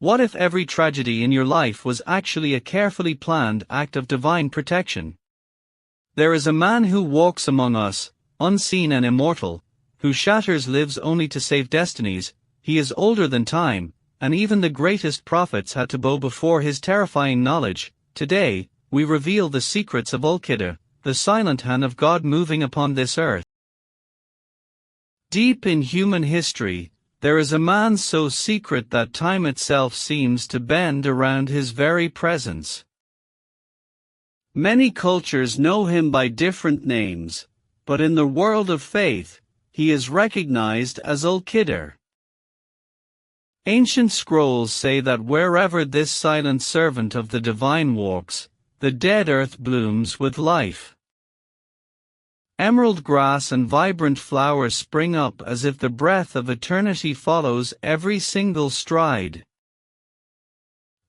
What if every tragedy in your life was actually a carefully planned act of divine protection? There is a man who walks among us, unseen and immortal, whose shatters lives only to save destinies. He is older than time, and even the greatest prophets had to bow before his terrifying knowledge. Today, we reveal the secrets of Al-Khidr, the silent hand of God moving upon this earth. Deep in human history, there is a man so secret that time itself seems to bend around his very presence. Many cultures know him by different names, but in the world of faith, he is recognized as Al-Khidr. Ancient scrolls say that wherever this silent servant of the divine walks, the dead earth blooms with life. Emerald grass and vibrant flowers spring up as if the breath of eternity follows every single stride.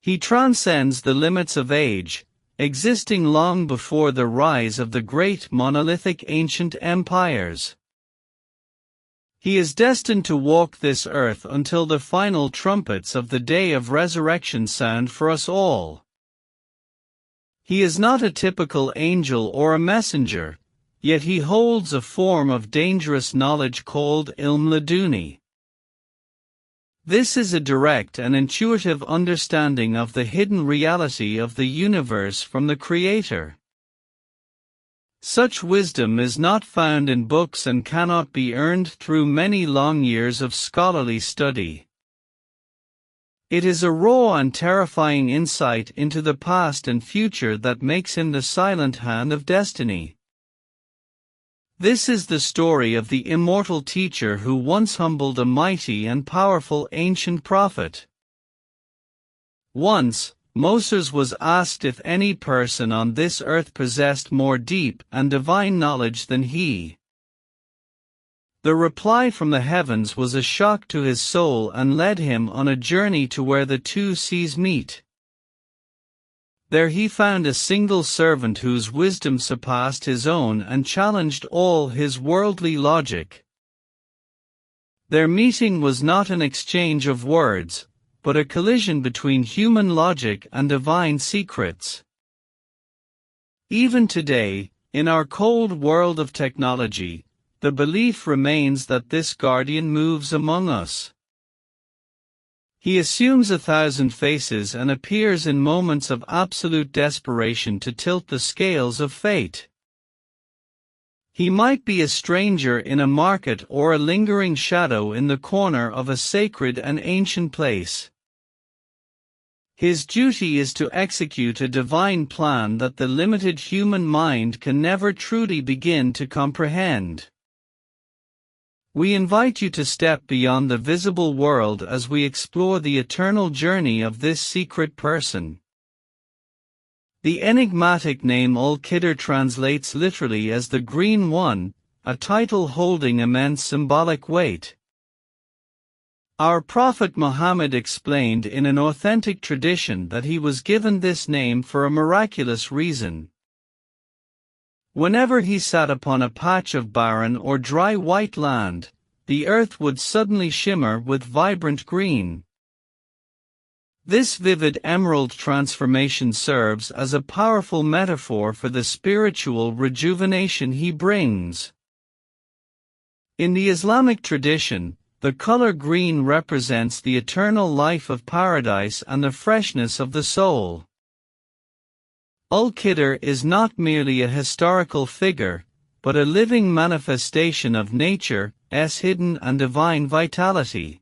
He transcends the limits of age, existing long before the rise of the great monolithic ancient empires. He is destined to walk this earth until the final trumpets of the day of resurrection sound for us all. He is not a typical angel or a messenger, yet he holds a form of dangerous knowledge called Ilm Ladunni. This is a direct and intuitive understanding of the hidden reality of the universe from the Creator. Such wisdom is not found in books and cannot be earned through many long years of scholarly study. It is a raw and terrifying insight into the past and future that makes him the silent hand of destiny. This is the story of the immortal teacher who once humbled a mighty and powerful ancient prophet. Once, Moses was asked if any person on this earth possessed more deep and divine knowledge than he. The reply from the heavens was a shock to his soul and led him on a journey to where the two seas meet. There he found a single servant whose wisdom surpassed his own and challenged all his worldly logic. Their meeting was not an exchange of words, but a collision between human logic and divine secrets. Even today, in our cold world of technology, the belief remains that this guardian moves among us. He assumes 1,000 faces and appears in moments of absolute desperation to tilt the scales of fate. He might be a stranger in a market or a lingering shadow in the corner of a sacred and ancient place. His duty is to execute a divine plan that the limited human mind can never truly begin to comprehend. We invite you to step beyond the visible world as we explore the eternal journey of this secret person. The enigmatic name Al-Khidr translates literally as the Green One, a title holding immense symbolic weight. Our Prophet Muhammad explained in an authentic tradition that he was given this name for a miraculous reason. Whenever he sat upon a patch of barren or dry white land, the earth would suddenly shimmer with vibrant green. This vivid emerald transformation serves as a powerful metaphor for the spiritual rejuvenation he brings. In the Islamic tradition, the color green represents the eternal life of paradise and the freshness of the soul. Al-Khidr is not merely a historical figure, but a living manifestation of nature's hidden and divine vitality.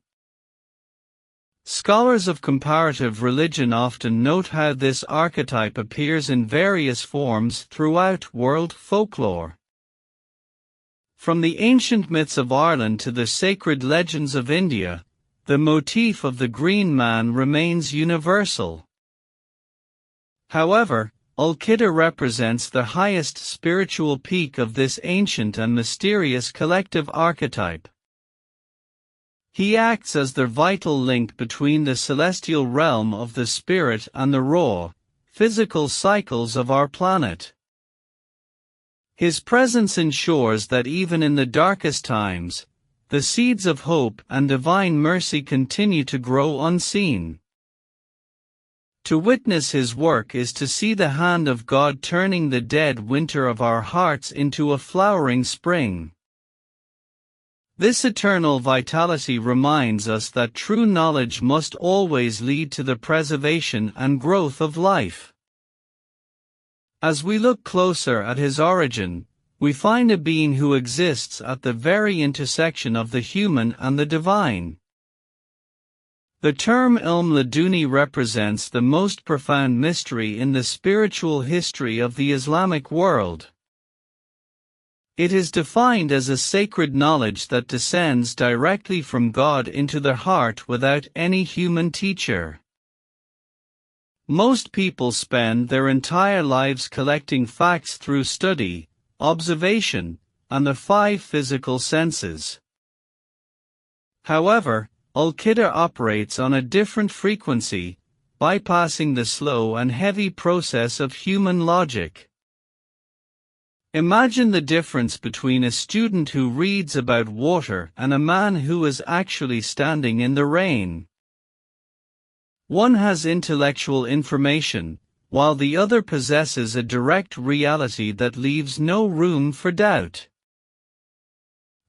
Scholars of comparative religion often note how this archetype appears in various forms throughout world folklore. From the ancient myths of Ireland to the sacred legends of India, the motif of the green man remains universal. However, Al-Khidr represents the highest spiritual peak of this ancient and mysterious collective archetype. He acts as the vital link between the celestial realm of the spirit and the raw, physical cycles of our planet. His presence ensures that even in the darkest times, the seeds of hope and divine mercy continue to grow unseen. To witness his work is to see the hand of God turning the dead winter of our hearts into a flowering spring. This eternal vitality reminds us that true knowledge must always lead to the preservation and growth of life. As we look closer at his origin, we find a being who exists at the very intersection of the human and the divine. The term Ilm Ladunni represents the most profound mystery in the spiritual history of the Islamic world. It is defined as a sacred knowledge that descends directly from God into the heart without any human teacher. Most people spend their entire lives collecting facts through study, observation, and the 5 physical senses. However, Al-Khidr operates on a different frequency, bypassing the slow and heavy process of human logic. Imagine the difference between a student who reads about water and a man who is actually standing in the rain. One has intellectual information, while the other possesses a direct reality that leaves no room for doubt.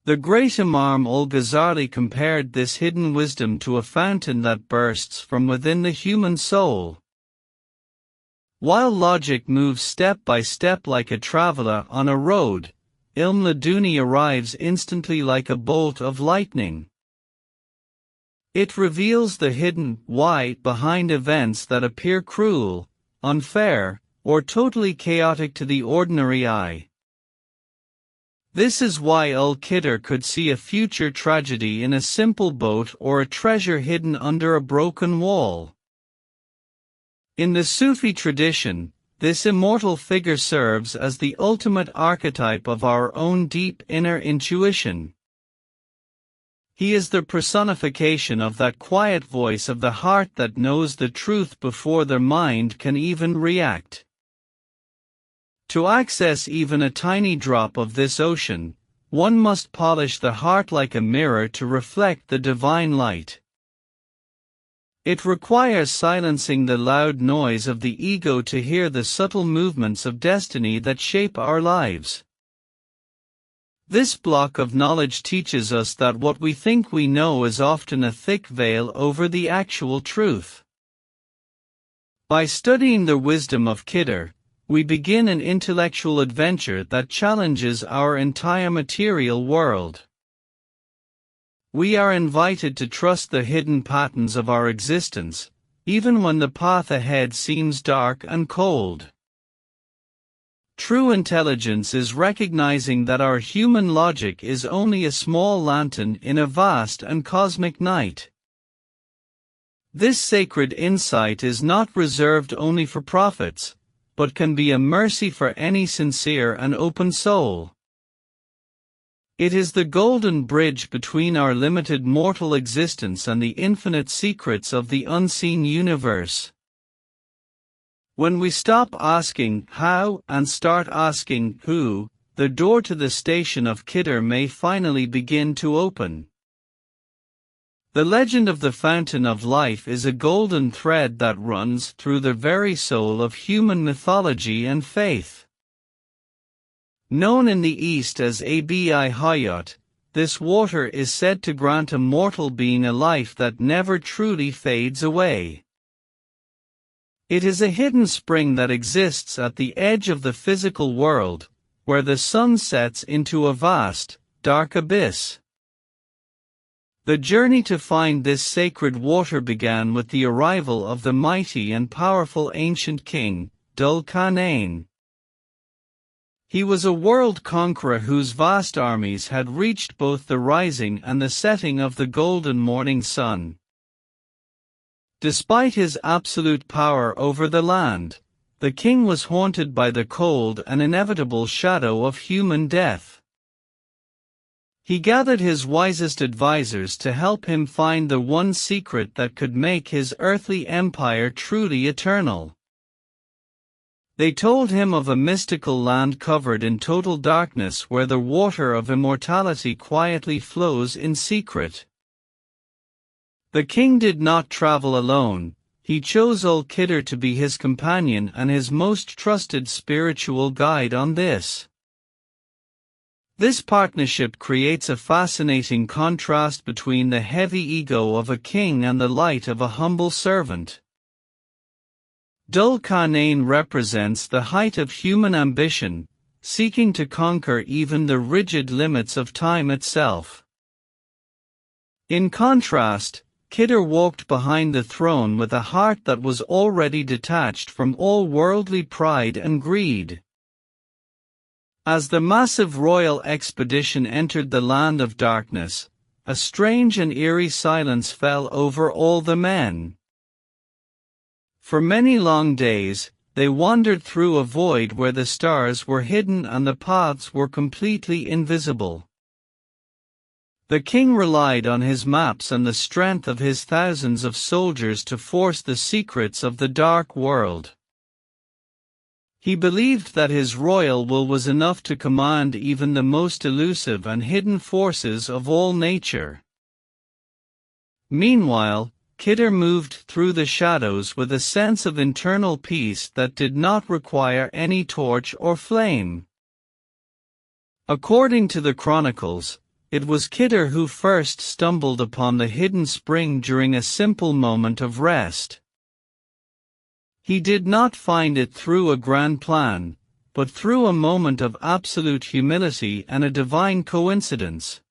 The great Imam al-Ghazali compared this hidden wisdom to a fountain that bursts from within the human soul. While logic moves step by step like a traveler on a road, Ilm Ladunni arrives instantly like a bolt of lightning. It reveals the hidden why behind events that appear cruel, unfair, or totally chaotic to the ordinary eye. This is why Al-Khidr could see a future tragedy in a simple boat or a treasure hidden under a broken wall. In the Sufi tradition, this immortal figure serves as the ultimate archetype of our own deep inner intuition. He is the personification of that quiet voice of the heart that knows the truth before the mind can even react. To access even a tiny drop of this ocean, one must polish the heart like a mirror to reflect the divine light. It requires silencing the loud noise of the ego to hear the subtle movements of destiny that shape our lives. This block of knowledge teaches us that what we think we know is often a thick veil over the actual truth. By studying the wisdom of Khidr, we begin an intellectual adventure that challenges our entire material world. We are invited to trust the hidden patterns of our existence, even when the path ahead seems dark and cold. True intelligence is recognizing that our human logic is only a small lantern in a vast and cosmic night. This sacred insight is not reserved only for prophets, but can be a mercy for any sincere and open soul. It is the golden bridge between our limited mortal existence and the infinite secrets of the unseen universe. When we stop asking how and start asking who, the door to the station of Khidr may finally begin to open. The legend of the Fountain of Life is a golden thread that runs through the very soul of human mythology and faith. Known in the East as Hayat, this water is said to grant a mortal being a life that never truly fades away. It is a hidden spring that exists at the edge of the physical world, where the sun sets into a vast, dark abyss. The journey to find this sacred water began with the arrival of the mighty and powerful ancient king, Dhul Qarnayn. He was a world conqueror whose vast armies had reached both the rising and the setting of the golden morning sun. Despite his absolute power over the land, the king was haunted by the cold and inevitable shadow of human death. He gathered his wisest advisors to help him find the one secret that could make his earthly empire truly eternal. They told him of a mystical land covered in total darkness where the water of immortality quietly flows in secret. The king did not travel alone, he chose Al-Khidr to be his companion and his most trusted spiritual guide on this. This partnership creates a fascinating contrast between the heavy ego of a king and the light of a humble servant. Dhul-Qarnayn represents the height of human ambition, seeking to conquer even the rigid limits of time itself. In contrast, Khidr walked behind the throne with a heart that was already detached from all worldly pride and greed. As the massive royal expedition entered the land of darkness, a strange and eerie silence fell over all the men. For many long days, they wandered through a void where the stars were hidden and the paths were completely invisible. The king relied on his maps and the strength of his thousands of soldiers to force the secrets of the dark world. He believed that his royal will was enough to command even the most elusive and hidden forces of all nature. Meanwhile, Khidr moved through the shadows with a sense of internal peace that did not require any torch or flame. According to the chronicles, it was Khidr who first stumbled upon the hidden spring during a simple moment of rest. He did not find it through a grand plan, but through a moment of absolute humility and a divine coincidence.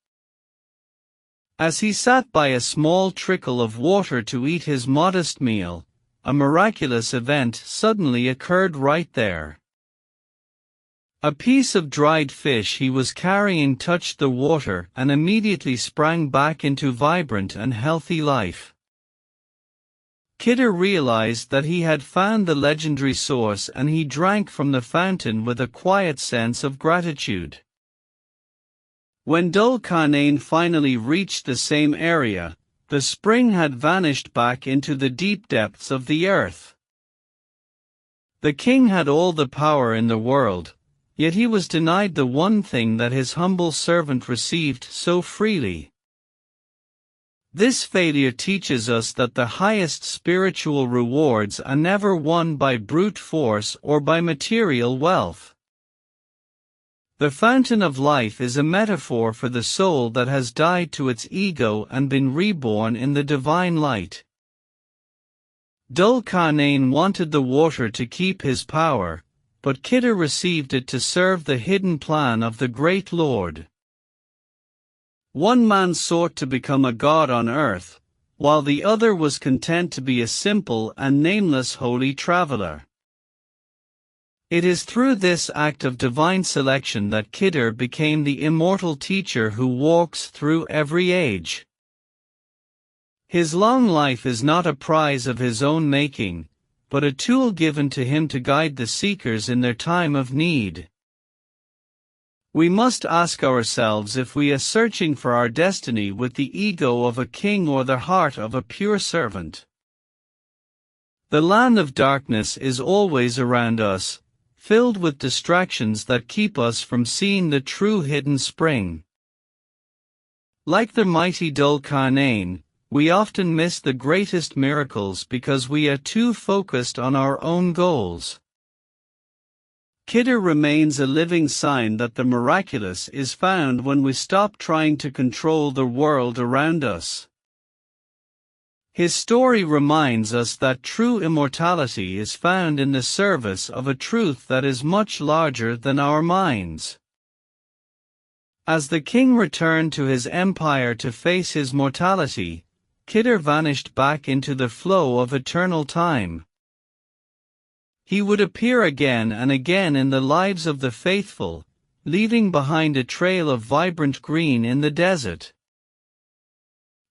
As he sat by a small trickle of water to eat his modest meal, a miraculous event suddenly occurred right there. A piece of dried fish he was carrying touched the water and immediately sprang back into vibrant and healthy life. Khidr realized that he had found the legendary source and he drank from the fountain with a quiet sense of gratitude. When Dhul-Qarnayn finally reached the same area, the spring had vanished back into the deep depths of the earth. The king had all the power in the world, yet he was denied the one thing that his humble servant received so freely. This failure teaches us that the highest spiritual rewards are never won by brute force or by material wealth. The fountain of life is a metaphor for the soul that has died to its ego and been reborn in the divine light. Dhul-Qarnayn wanted the water to keep his power, but Khidr received it to serve the hidden plan of the great Lord. One man sought to become a god on earth, while the other was content to be a simple and nameless holy traveler. It is through this act of divine selection that Khidr became the immortal teacher who walks through every age. His long life is not a prize of his own making, but a tool given to him to guide the seekers in their time of need. We must ask ourselves if we are searching for our destiny with the ego of a king or the heart of a pure servant. The land of darkness is always around us, filled with distractions that keep us from seeing the true hidden spring. Like the mighty Dhul-Qarnayn, we often miss the greatest miracles because we are too focused on our own goals. Khidr remains a living sign that the miraculous is found when we stop trying to control the world around us. His story reminds us that true immortality is found in the service of a truth that is much larger than our minds. As the king returned to his empire to face his mortality, Khidr vanished back into the flow of eternal time. He would appear again and again in the lives of the faithful, leaving behind a trail of vibrant green in the desert.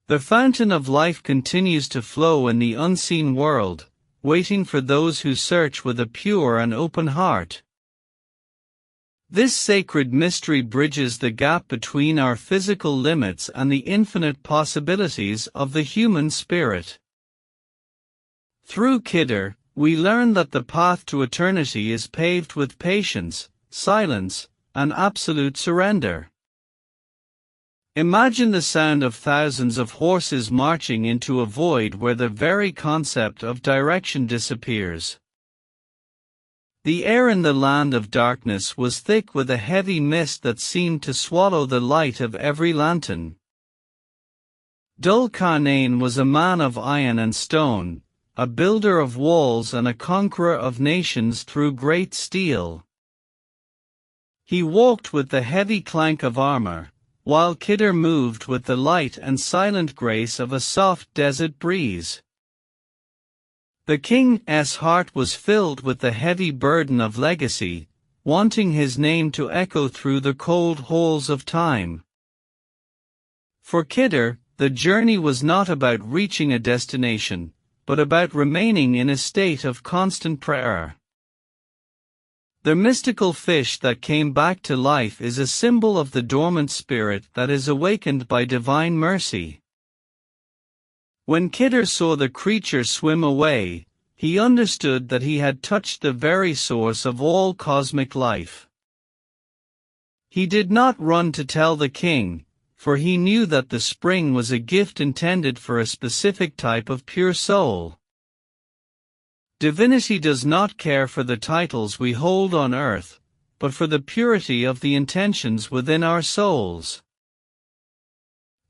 The fountain of life continues to flow in the unseen world, waiting for those who search with a pure and open heart. This sacred mystery bridges the gap between our physical limits and the infinite possibilities of the human spirit. Through Khidr, we learn that the path to eternity is paved with patience, silence, and absolute surrender. Imagine the sound of thousands of horses marching into a void where the very concept of direction disappears. The air in the land of darkness was thick with a heavy mist that seemed to swallow the light of every lantern. Dhul-Qarnayn was a man of iron and stone, a builder of walls and a conqueror of nations through great steel. He walked with the heavy clank of armor, while Khidr moved with the light and silent grace of a soft desert breeze. The king's heart was filled with the heavy burden of legacy, wanting his name to echo through the cold halls of time. For Khidr, the journey was not about reaching a destination, but about remaining in a state of constant prayer. The mystical fish that came back to life is a symbol of the dormant spirit that is awakened by divine mercy. When Khidr saw the creature swim away, he understood that he had touched the very source of all cosmic life. He did not run to tell the king, for he knew that the spring was a gift intended for a specific type of pure soul. Divinity does not care for the titles we hold on earth, but for the purity of the intentions within our souls.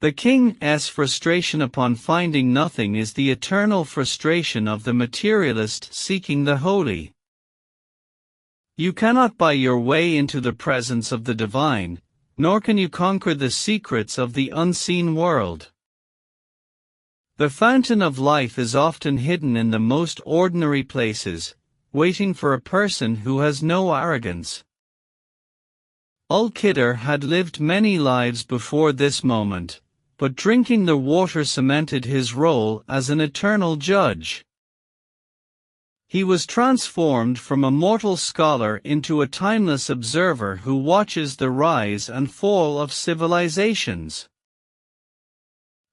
The king's frustration upon finding nothing is the eternal frustration of the materialist seeking the holy. You cannot buy your way into the presence of the divine, nor can you conquer the secrets of the unseen world. The fountain of life is often hidden in the most ordinary places, waiting for a person who has no arrogance. Al-Khidr had lived many lives before this moment, but drinking the water cemented his role as an eternal judge. He was transformed from a mortal scholar into a timeless observer who watches the rise and fall of civilizations.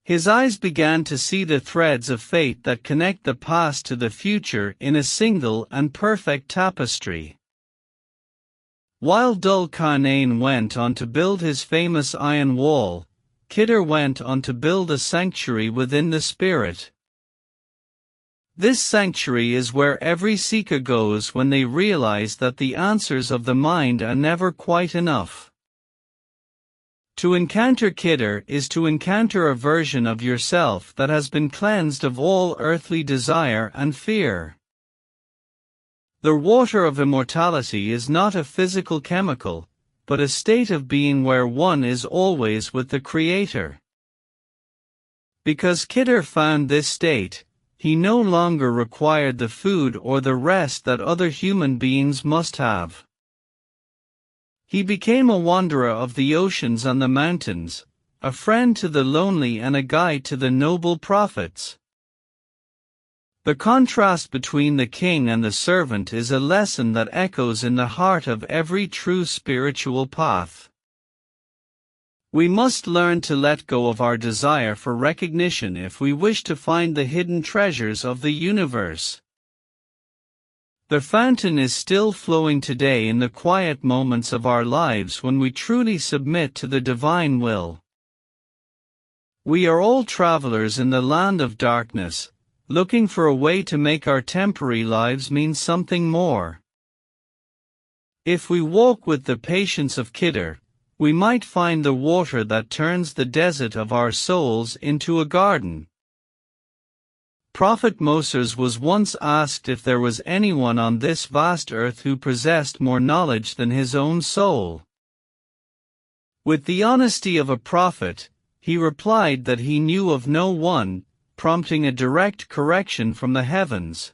His eyes began to see the threads of fate that connect the past to the future in a single and perfect tapestry. While Dhul-Qarnayn went on to build his famous iron wall, Khidr went on to build a sanctuary within the spirit. This sanctuary is where every seeker goes when they realize that the answers of the mind are never quite enough. To encounter Khidr is to encounter a version of yourself that has been cleansed of all earthly desire and fear. The water of immortality is not a physical chemical, but a state of being where one is always with the Creator. Because Khidr found this state, he no longer required the food or the rest that other human beings must have. He became a wanderer of the oceans and the mountains, a friend to the lonely and a guide to the noble prophets. The contrast between the king and the servant is a lesson that echoes in the heart of every true spiritual path. We must learn to let go of our desire for recognition if we wish to find the hidden treasures of the universe. The fountain is still flowing today in the quiet moments of our lives when we truly submit to the divine will. We are all travelers in the land of darkness, looking for a way to make our temporary lives mean something more. If we walk with the patience of Khidr, we might find the water that turns the desert of our souls into a garden. Prophet Moses was once asked if there was anyone on this vast earth who possessed more knowledge than his own soul. With the honesty of a prophet, he replied that he knew of no one, prompting a direct correction from the heavens.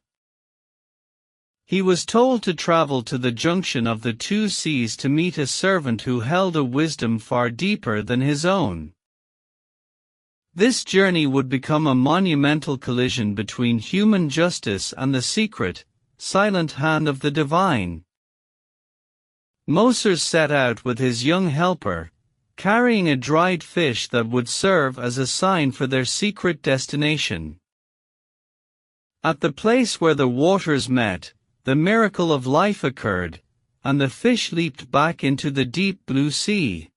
He was told to travel to the junction of the two seas to meet a servant who held a wisdom far deeper than his own. This journey would become a monumental collision between human justice and the secret, silent hand of the divine. Moses set out with his young helper, carrying a dried fish that would serve as a sign for their secret destination. At the place where the waters met, the miracle of life occurred, and the fish leaped back into the deep blue sea.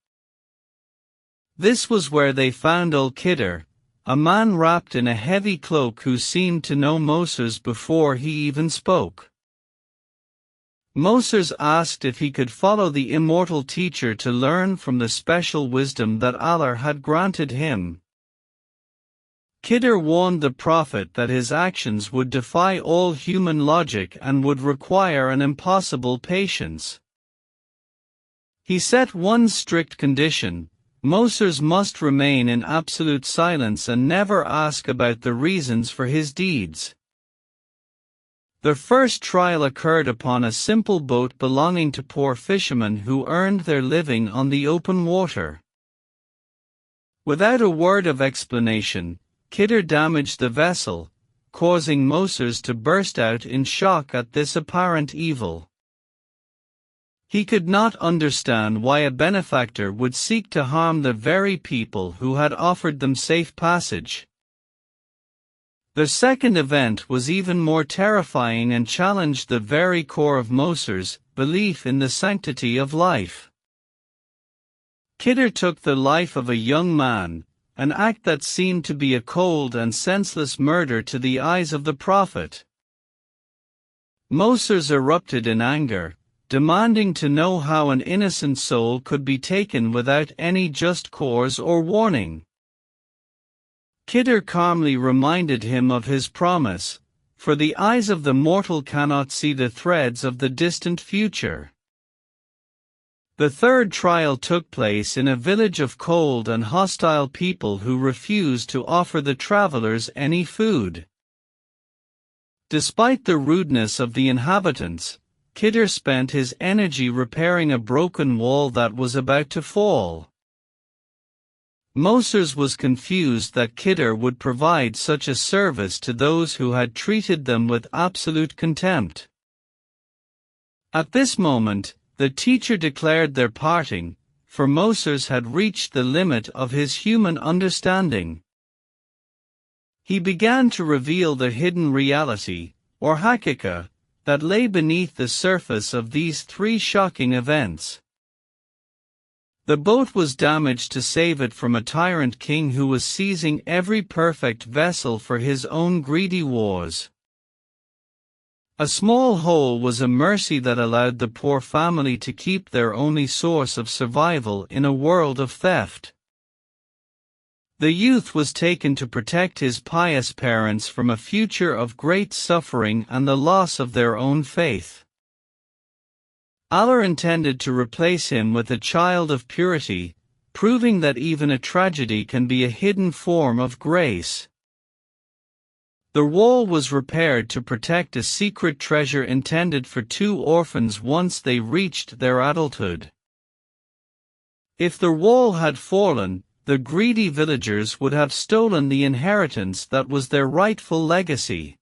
This was where they found Al-Khidr, a man wrapped in a heavy cloak who seemed to know Moses before he even spoke. Moses asked if he could follow the immortal teacher to learn from the special wisdom that Allah had granted him. Khidr warned the prophet that his actions would defy all human logic and would require an impossible patience. He set one strict condition: Moses must remain in absolute silence and never ask about the reasons for his deeds. The first trial occurred upon a simple boat belonging to poor fishermen who earned their living on the open water. Without a word of explanation, Khidr damaged the vessel, causing Moses to burst out in shock at this apparent evil. He could not understand why a benefactor would seek to harm the very people who had offered them safe passage. The second event was even more terrifying and challenged the very core of Moses' belief in the sanctity of life. Khidr took the life of a young man, an act that seemed to be a cold and senseless murder to the eyes of the prophet. Moses erupted in anger, demanding to know how an innocent soul could be taken without any just cause or warning. Khidr calmly reminded him of his promise, for the eyes of the mortal cannot see the threads of the distant future. The third trial took place in a village of cold and hostile people who refused to offer the travelers any food. Despite the rudeness of the inhabitants, Khidr spent his energy repairing a broken wall that was about to fall. Moses was confused that Khidr would provide such a service to those who had treated them with absolute contempt. At this moment, the teacher declared their parting, for Moses had reached the limit of his human understanding. He began to reveal the hidden reality, or hakika, that lay beneath the surface of these three shocking events. The boat was damaged to save it from a tyrant king who was seizing every perfect vessel for his own greedy wars. A small hole was a mercy that allowed the poor family to keep their only source of survival in a world of theft. The youth was taken to protect his pious parents from a future of great suffering and the loss of their own faith. Allah intended to replace him with a child of purity, proving that even a tragedy can be a hidden form of grace. The wall was repaired to protect a secret treasure intended for two orphans once they reached their adulthood. If the wall had fallen, the greedy villagers would have stolen the inheritance that was their rightful legacy.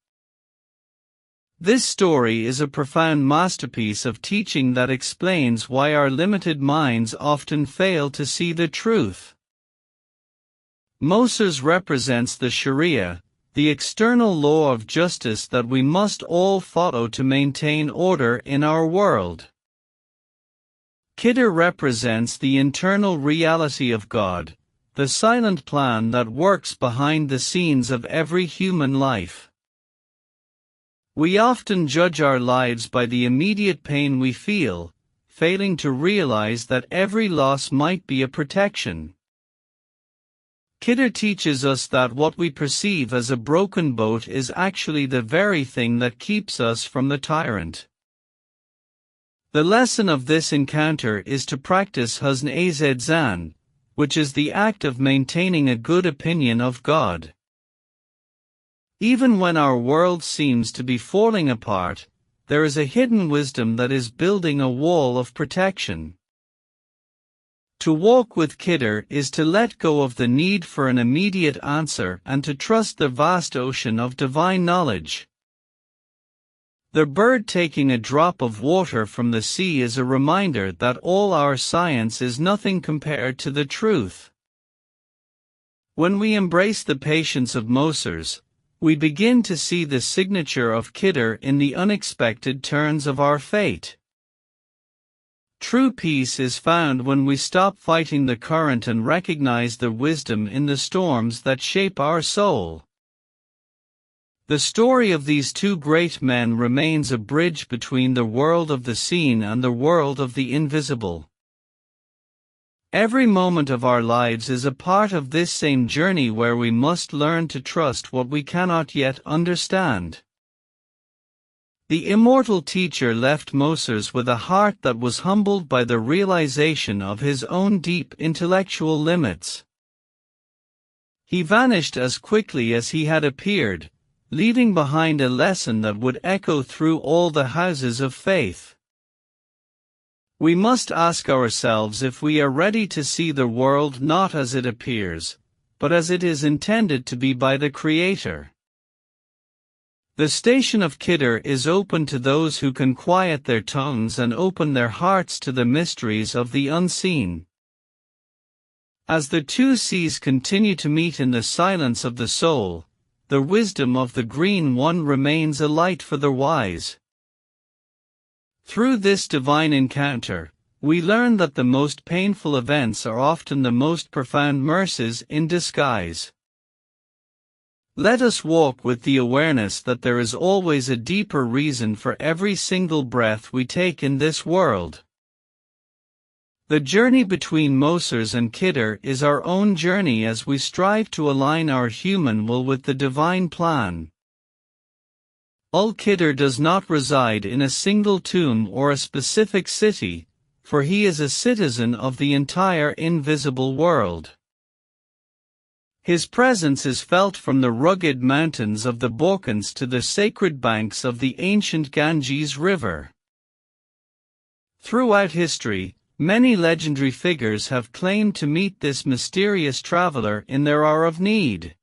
This story is a profound masterpiece of teaching that explains why our limited minds often fail to see the truth. Moses represents the Sharia, the external law of justice that we must all follow to maintain order in our world. Khidr represents the internal reality of God, the silent plan that works behind the scenes of every human life. We often judge our lives by the immediate pain we feel, failing to realize that every loss might be a protection. Khidr teaches us that what we perceive as a broken boat is actually the very thing that keeps us from the tyrant. The lesson of this encounter is to practice husn zan, which is the act of maintaining a good opinion of God. Even when our world seems to be falling apart, there is a hidden wisdom that is building a wall of protection. To walk with Khidr is to let go of the need for an immediate answer and to trust the vast ocean of divine knowledge. The bird taking a drop of water from the sea is a reminder that all our science is nothing compared to the truth. When we embrace the patience of Moses, we begin to see the signature of Khidr in the unexpected turns of our fate. True peace is found when we stop fighting the current and recognize the wisdom in the storms that shape our soul. The story of these two great men remains a bridge between the world of the seen and the world of the invisible. Every moment of our lives is a part of this same journey where we must learn to trust what we cannot yet understand. The immortal teacher left Moses with a heart that was humbled by the realization of his own deep intellectual limits. He vanished as quickly as he had appeared, leaving behind a lesson that would echo through all the houses of faith. We must ask ourselves if we are ready to see the world not as it appears, but as it is intended to be by the Creator. The station of Khidr is open to those who can quiet their tongues and open their hearts to the mysteries of the unseen. As the two seas continue to meet in the silence of the soul, the wisdom of the Green One remains a light for the wise. Through this divine encounter, we learn that the most painful events are often the most profound mercies in disguise. Let us walk with the awareness that there is always a deeper reason for every single breath we take in this world. The journey between Moses and Khidr is our own journey as we strive to align our human will with the divine plan. Al-Khidr does not reside in a single tomb or a specific city, for he is a citizen of the entire invisible world. His presence is felt from the rugged mountains of the Balkans to the sacred banks of the ancient Ganges River. Throughout history, many legendary figures have claimed to meet this mysterious traveler in their hour of need.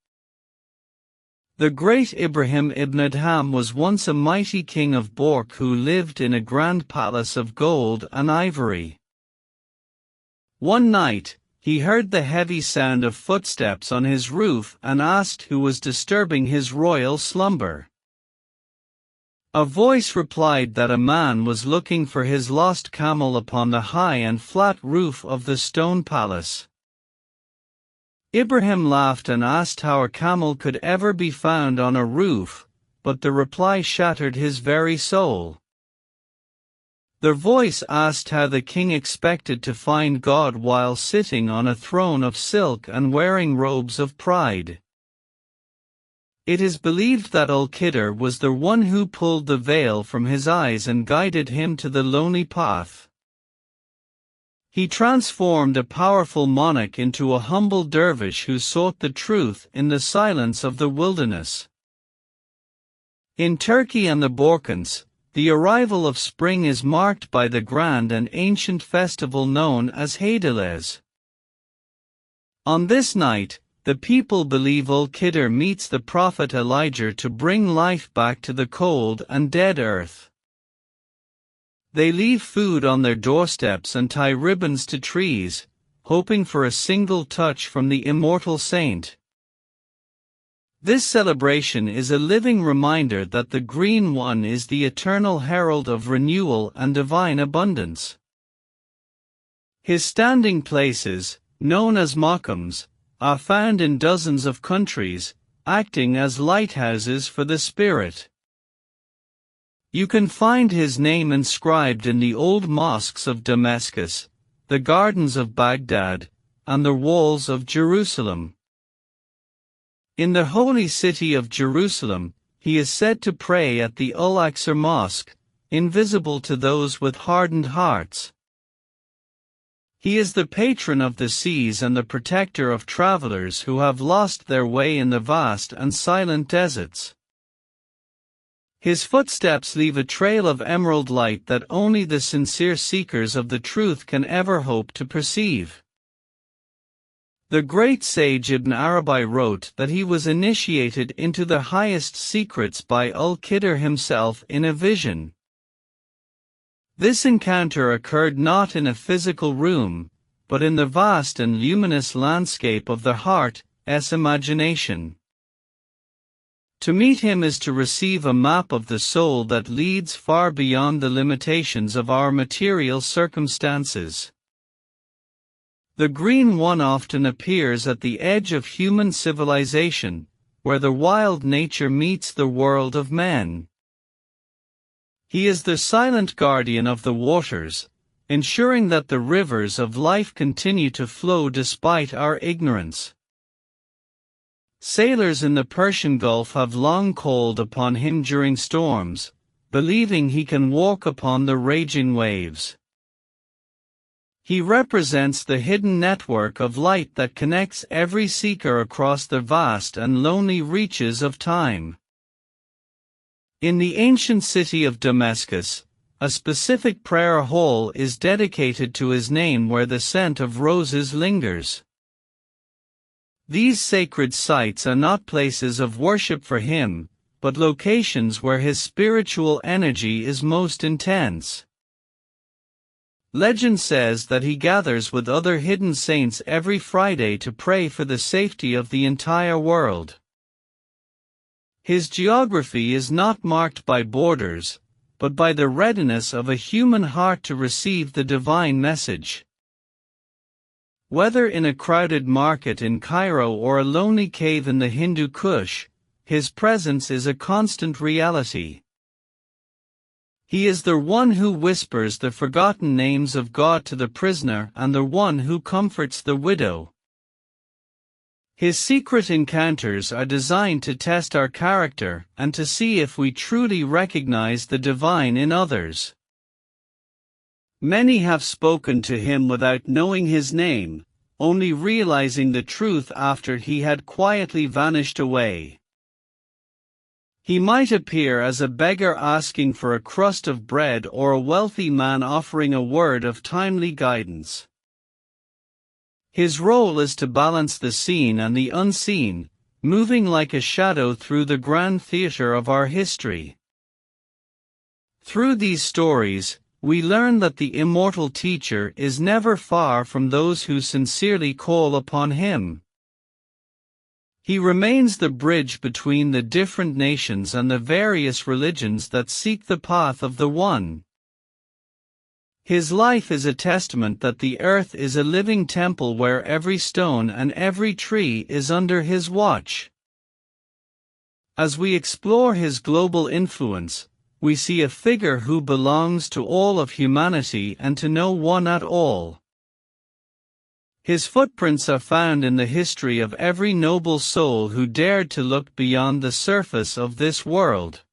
The great Ibrahim ibn Adham was once a mighty king of Bork who lived in a grand palace of gold and ivory. One night, he heard the heavy sound of footsteps on his roof and asked who was disturbing his royal slumber. A voice replied that a man was looking for his lost camel upon the high and flat roof of the stone palace. Ibrahim laughed and asked how a camel could ever be found on a roof, but the reply shattered his very soul. The voice asked how the king expected to find God while sitting on a throne of silk and wearing robes of pride. It is believed that Al-Khidr was the one who pulled the veil from his eyes and guided him to the lonely path. He transformed a powerful monarch into a humble dervish who sought the truth in the silence of the wilderness. In Turkey and the Balkans, the arrival of spring is marked by the grand and ancient festival known as Hayat. On this night, the people believe Al-Khidr meets the prophet Elijah to bring life back to the cold and dead earth. They leave food on their doorsteps and tie ribbons to trees, hoping for a single touch from the immortal saint. This celebration is a living reminder that the Green One is the eternal herald of renewal and divine abundance. His standing places, known as maqams, are found in dozens of countries, acting as lighthouses for the spirit. You can find his name inscribed in the old mosques of Damascus, the gardens of Baghdad, and the walls of Jerusalem. In the holy city of Jerusalem, he is said to pray at the Al-Aqsa Mosque, invisible to those with hardened hearts. He is the patron of the seas and the protector of travelers who have lost their way in the vast and silent deserts. His footsteps leave a trail of emerald light that only the sincere seekers of the truth can ever hope to perceive. The great sage Ibn Arabi wrote that he was initiated into the highest secrets by Al-Khidr himself in a vision. This encounter occurred not in a physical room, but in the vast and luminous landscape of the heart's imagination. To meet him is to receive a map of the soul that leads far beyond the limitations of our material circumstances. The Green One often appears at the edge of human civilization, where the wild nature meets the world of men. He is the silent guardian of the waters, ensuring that the rivers of life continue to flow despite our ignorance. Sailors in the Persian Gulf have long called upon him during storms, believing he can walk upon the raging waves. He represents the hidden network of light that connects every seeker across the vast and lonely reaches of time. In the ancient city of Damascus, a specific prayer hall is dedicated to his name where the scent of roses lingers. These sacred sites are not places of worship for him, but locations where his spiritual energy is most intense. Legend says that he gathers with other hidden saints every Friday to pray for the safety of the entire world. His geography is not marked by borders, but by the readiness of a human heart to receive the divine message. Whether in a crowded market in Cairo or a lonely cave in the Hindu Kush, his presence is a constant reality. He is the one who whispers the forgotten names of God to the prisoner and the one who comforts the widow. His secret encounters are designed to test our character and to see if we truly recognize the divine in others. Many have spoken to him without knowing his name, only realizing the truth after he had quietly vanished away. He might appear as a beggar asking for a crust of bread or a wealthy man offering a word of timely guidance. His role is to balance the seen and the unseen, moving like a shadow through the grand theater of our history. Through these stories, we learn that the immortal teacher is never far from those who sincerely call upon him. He remains the bridge between the different nations and the various religions that seek the path of the One. His life is a testament that the earth is a living temple where every stone and every tree is under his watch. As we explore his global influence, we see a figure who belongs to all of humanity and to no one at all. His footprints are found in the history of every noble soul who dared to look beyond the surface of this world.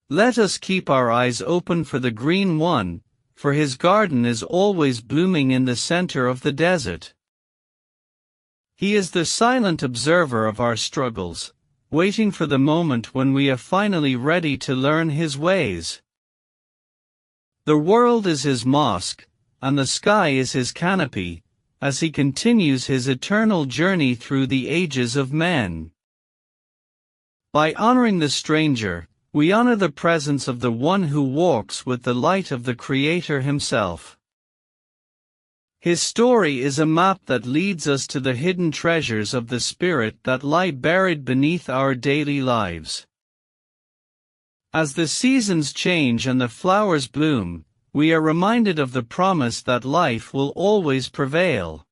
Let us keep our eyes open for the Green One, for his garden is always blooming in the center of the desert. He is the silent observer of our struggles, waiting for the moment when we are finally ready to learn his ways. The world is his mosque, and the sky is his canopy, as he continues his eternal journey through the ages of men. By honoring the stranger, we honor the presence of the one who walks with the light of the Creator himself. His story is a map that leads us to the hidden treasures of the Spirit that lie buried beneath our daily lives. As the seasons change and the flowers bloom, we are reminded of the promise that life will always prevail.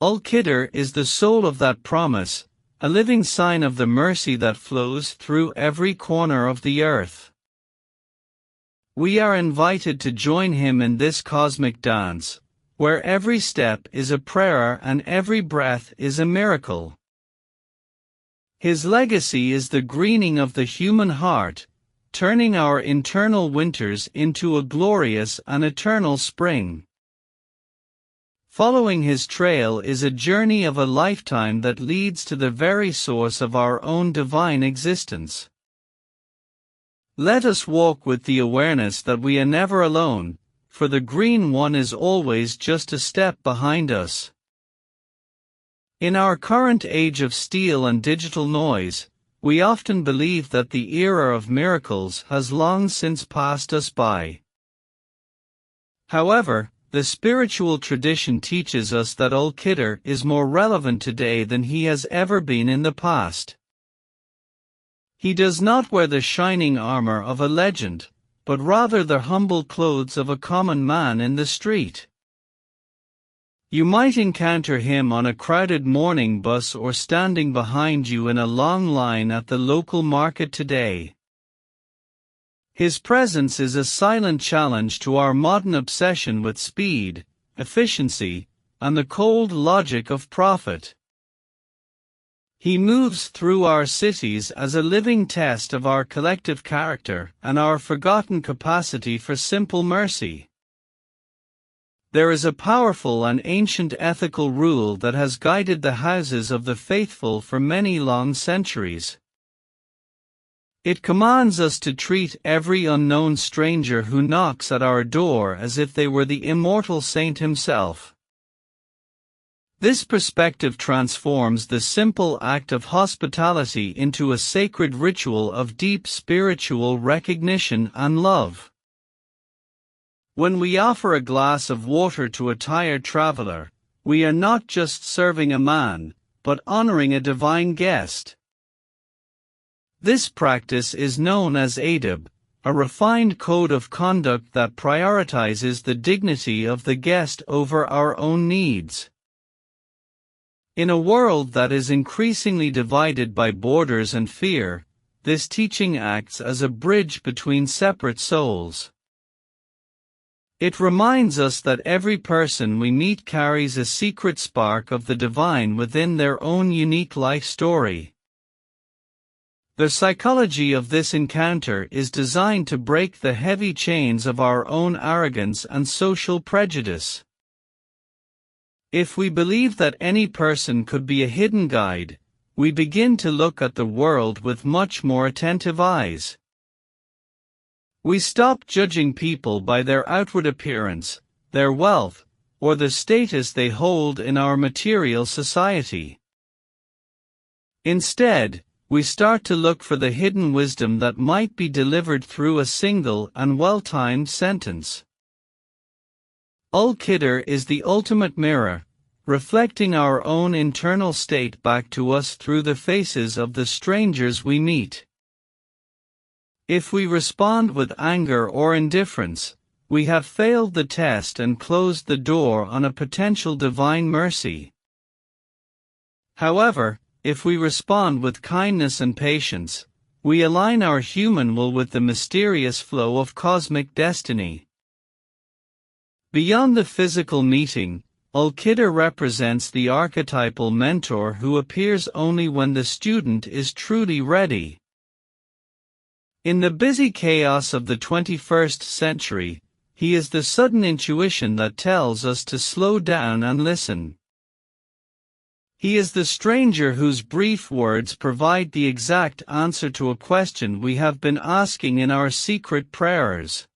Al-Khidr is the soul of that promise, a living sign of the mercy that flows through every corner of the earth. We are invited to join him in this cosmic dance, where every step is a prayer and every breath is a miracle. His legacy is the greening of the human heart, turning our internal winters into a glorious and eternal spring. Following his trail is a journey of a lifetime that leads to the very source of our own divine existence. Let us walk with the awareness that we are never alone, for the Green One is always just a step behind us. In our current age of steel and digital noise, we often believe that the era of miracles has long since passed us by. However, the spiritual tradition teaches us that Al-Khidr is more relevant today than he has ever been in the past. He does not wear the shining armor of a legend, but rather the humble clothes of a common man in the street. You might encounter him on a crowded morning bus or standing behind you in a long line at the local market today. His presence is a silent challenge to our modern obsession with speed, efficiency, and the cold logic of profit. He moves through our cities as a living test of our collective character and our forgotten capacity for simple mercy. There is a powerful and ancient ethical rule that has guided the houses of the faithful for many long centuries. It commands us to treat every unknown stranger who knocks at our door as if they were the immortal saint himself. This perspective transforms the simple act of hospitality into a sacred ritual of deep spiritual recognition and love. When we offer a glass of water to a tired traveler, we are not just serving a man, but honoring a divine guest. This practice is known as adab, a refined code of conduct that prioritizes the dignity of the guest over our own needs. In a world that is increasingly divided by borders and fear, this teaching acts as a bridge between separate souls. It reminds us that every person we meet carries a secret spark of the divine within their own unique life story. The psychology of this encounter is designed to break the heavy chains of our own arrogance and social prejudice. If we believe that any person could be a hidden guide, we begin to look at the world with much more attentive eyes. We stop judging people by their outward appearance, their wealth, or the status they hold in our material society. Instead, we start to look for the hidden wisdom that might be delivered through a single and well-timed sentence. Al-Khidr is the ultimate mirror, reflecting our own internal state back to us through the faces of the strangers we meet. If we respond with anger or indifference, we have failed the test and closed the door on a potential divine mercy. However, if we respond with kindness and patience, we align our human will with the mysterious flow of cosmic destiny. Beyond the physical meeting, Al-Khidr represents the archetypal mentor who appears only when the student is truly ready. In the busy chaos of the 21st century, he is the sudden intuition that tells us to slow down and listen. He is the stranger whose brief words provide the exact answer to a question we have been asking in our secret prayers.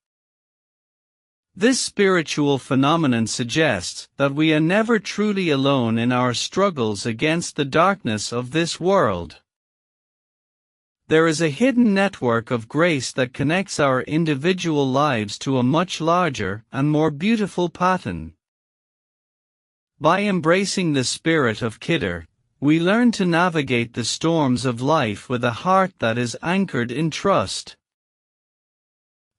This spiritual phenomenon suggests that we are never truly alone in our struggles against the darkness of this world. There is a hidden network of grace that connects our individual lives to a much larger and more beautiful pattern. By embracing the spirit of Khidr, we learn to navigate the storms of life with a heart that is anchored in trust.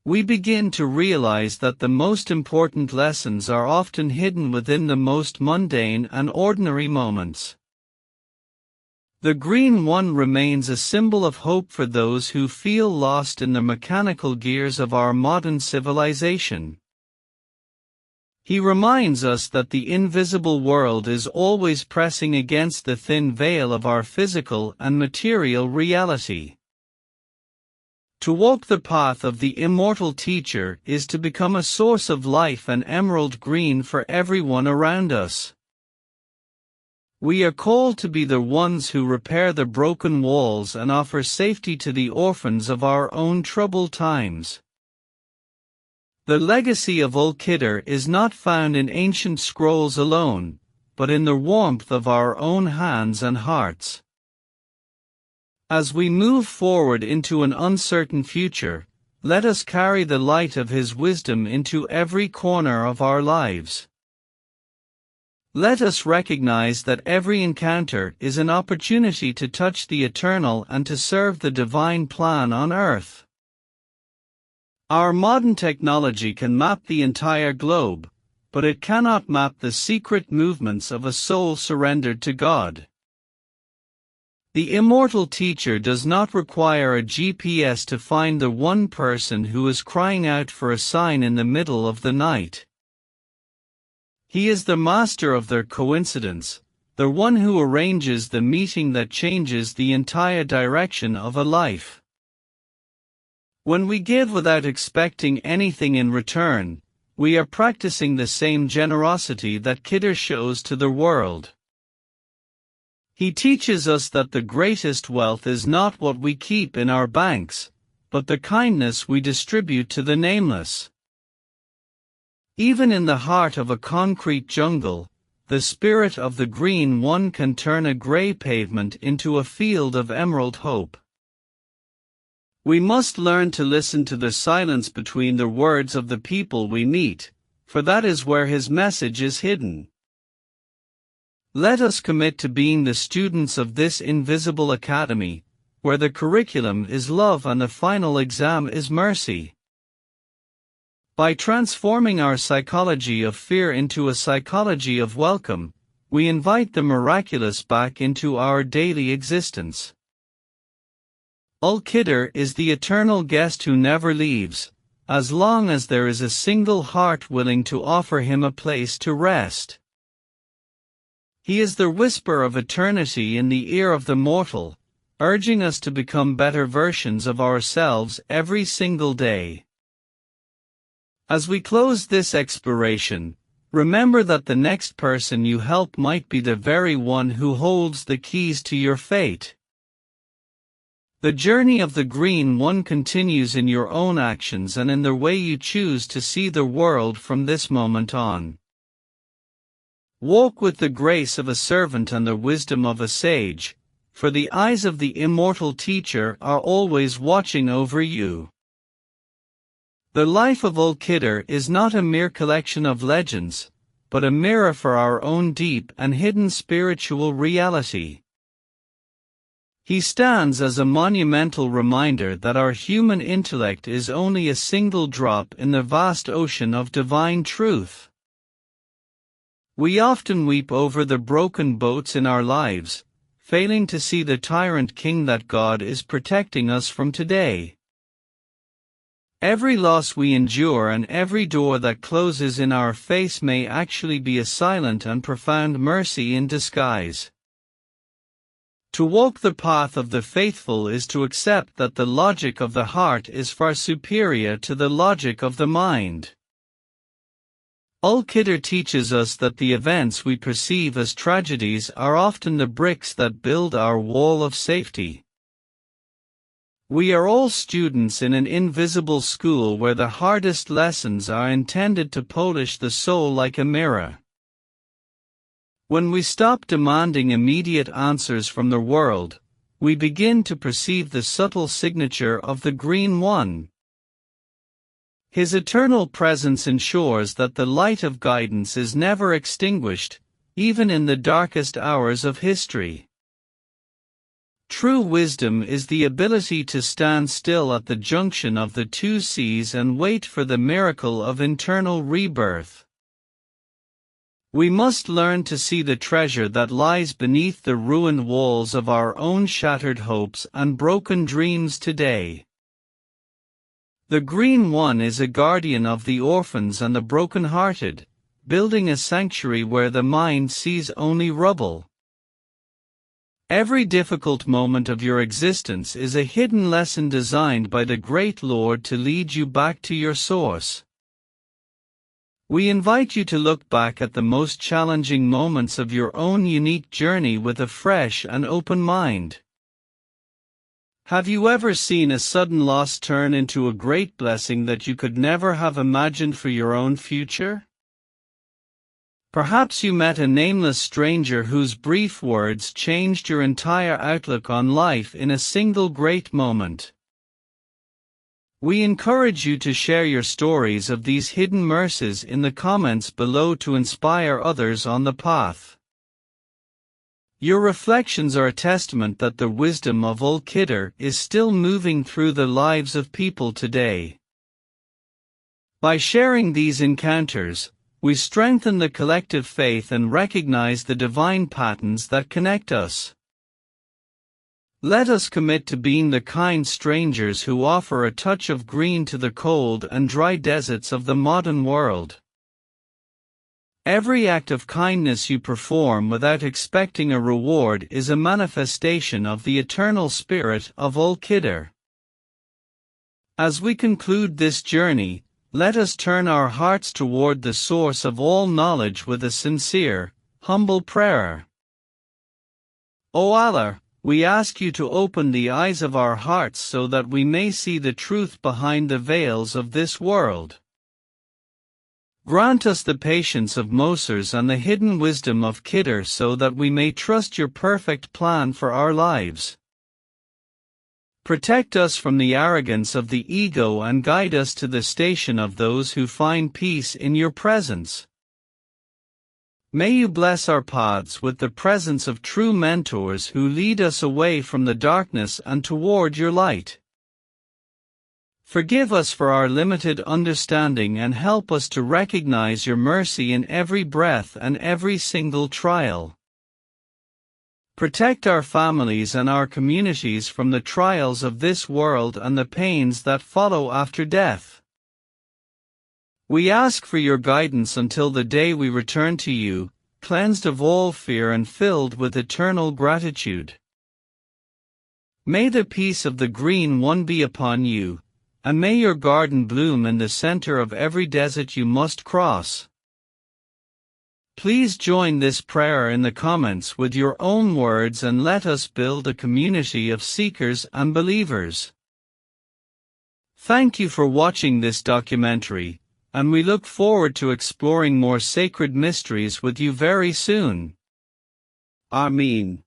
We begin to realize that the most important lessons are often hidden within the most mundane and ordinary moments. The green one remains a symbol of hope for those who feel lost in the mechanical gears of our modern civilization. He reminds us that the invisible world is always pressing against the thin veil of our physical and material reality. To walk the path of the immortal teacher is to become a source of life and emerald green for everyone around us. We are called to be the ones who repair the broken walls and offer safety to the orphans of our own troubled times. The legacy of Al-Khidr is not found in ancient scrolls alone, but in the warmth of our own hands and hearts. As we move forward into an uncertain future, let us carry the light of his wisdom into every corner of our lives. Let us recognize that every encounter is an opportunity to touch the eternal and to serve the divine plan on earth. Our modern technology can map the entire globe, but it cannot map the secret movements of a soul surrendered to God. The immortal teacher does not require a GPS to find the one person who is crying out for a sign in the middle of the night. He is the master of their coincidence, the one who arranges the meeting that changes the entire direction of a life. When we give without expecting anything in return, we are practicing the same generosity that Khidr shows to the world. He teaches us that the greatest wealth is not what we keep in our banks, but the kindness we distribute to the nameless. Even in the heart of a concrete jungle, the spirit of the Green One can turn a gray pavement into a field of emerald hope. We must learn to listen to the silence between the words of the people we meet, for that is where his message is hidden. Let us commit to being the students of this invisible academy, where the curriculum is love and the final exam is mercy. By transforming our psychology of fear into a psychology of welcome, we invite the miraculous back into our daily existence. Al-Khidr is the eternal guest who never leaves, as long as there is a single heart willing to offer him a place to rest. He is the whisper of eternity in the ear of the mortal, urging us to become better versions of ourselves every single day. As we close this exploration, remember that the next person you help might be the very one who holds the keys to your fate. The journey of the Green One continues in your own actions and in the way you choose to see the world from this moment on. Walk with the grace of a servant and the wisdom of a sage, for the eyes of the immortal teacher are always watching over you. The life of Al-Khidr is not a mere collection of legends, but a mirror for our own deep and hidden spiritual reality. He stands as a monumental reminder that our human intellect is only a single drop in the vast ocean of divine truth. We often weep over the broken boats in our lives, failing to see the tyrant king that God is protecting us from today. Every loss we endure and every door that closes in our face may actually be a silent and profound mercy in disguise. To walk the path of the faithful is to accept that the logic of the heart is far superior to the logic of the mind. Al-Khidr teaches us that the events we perceive as tragedies are often the bricks that build our wall of safety. We are all students in an invisible school where the hardest lessons are intended to polish the soul like a mirror. When we stop demanding immediate answers from the world, we begin to perceive the subtle signature of the Green One. His eternal presence ensures that the light of guidance is never extinguished, even in the darkest hours of history. True wisdom is the ability to stand still at the junction of the two seas and wait for the miracle of internal rebirth. We must learn to see the treasure that lies beneath the ruined walls of our own shattered hopes and broken dreams today. The Green One is a guardian of the orphans and the broken-hearted, building a sanctuary where the mind sees only rubble. Every difficult moment of your existence is a hidden lesson designed by the Great Lord to lead you back to your source. We invite you to look back at the most challenging moments of your own unique journey with a fresh and open mind. Have you ever seen a sudden loss turn into a great blessing that you could never have imagined for your own future? Perhaps you met a nameless stranger whose brief words changed your entire outlook on life in a single great moment. We encourage you to share your stories of these hidden mercies in the comments below to inspire others on the path. Your reflections are a testament that the wisdom of Al-Khidr is still moving through the lives of people today. By sharing these encounters, we strengthen the collective faith and recognize the divine patterns that connect us. Let us commit to being the kind strangers who offer a touch of green to the cold and dry deserts of the modern world. Every act of kindness you perform without expecting a reward is a manifestation of the eternal spirit of Al-Khidr. As we conclude this journey, let us turn our hearts toward the source of all knowledge with a sincere, humble prayer. O Allah, we ask you to open the eyes of our hearts so that we may see the truth behind the veils of this world. Grant us the patience of Moses and the hidden wisdom of Khidr so that we may trust your perfect plan for our lives. Protect us from the arrogance of the ego and guide us to the station of those who find peace in your presence. May you bless our paths with the presence of true mentors who lead us away from the darkness and toward your light. Forgive us for our limited understanding and help us to recognize your mercy in every breath and every single trial. Protect our families and our communities from the trials of this world and the pains that follow after death. We ask for your guidance until the day we return to you, cleansed of all fear and filled with eternal gratitude. May the peace of the Green One be upon you, and may your garden bloom in the center of every desert you must cross. Please join this prayer in the comments with your own words and let us build a community of seekers and believers. Thank you for watching this documentary, and we look forward to exploring more sacred mysteries with you very soon. Ameen.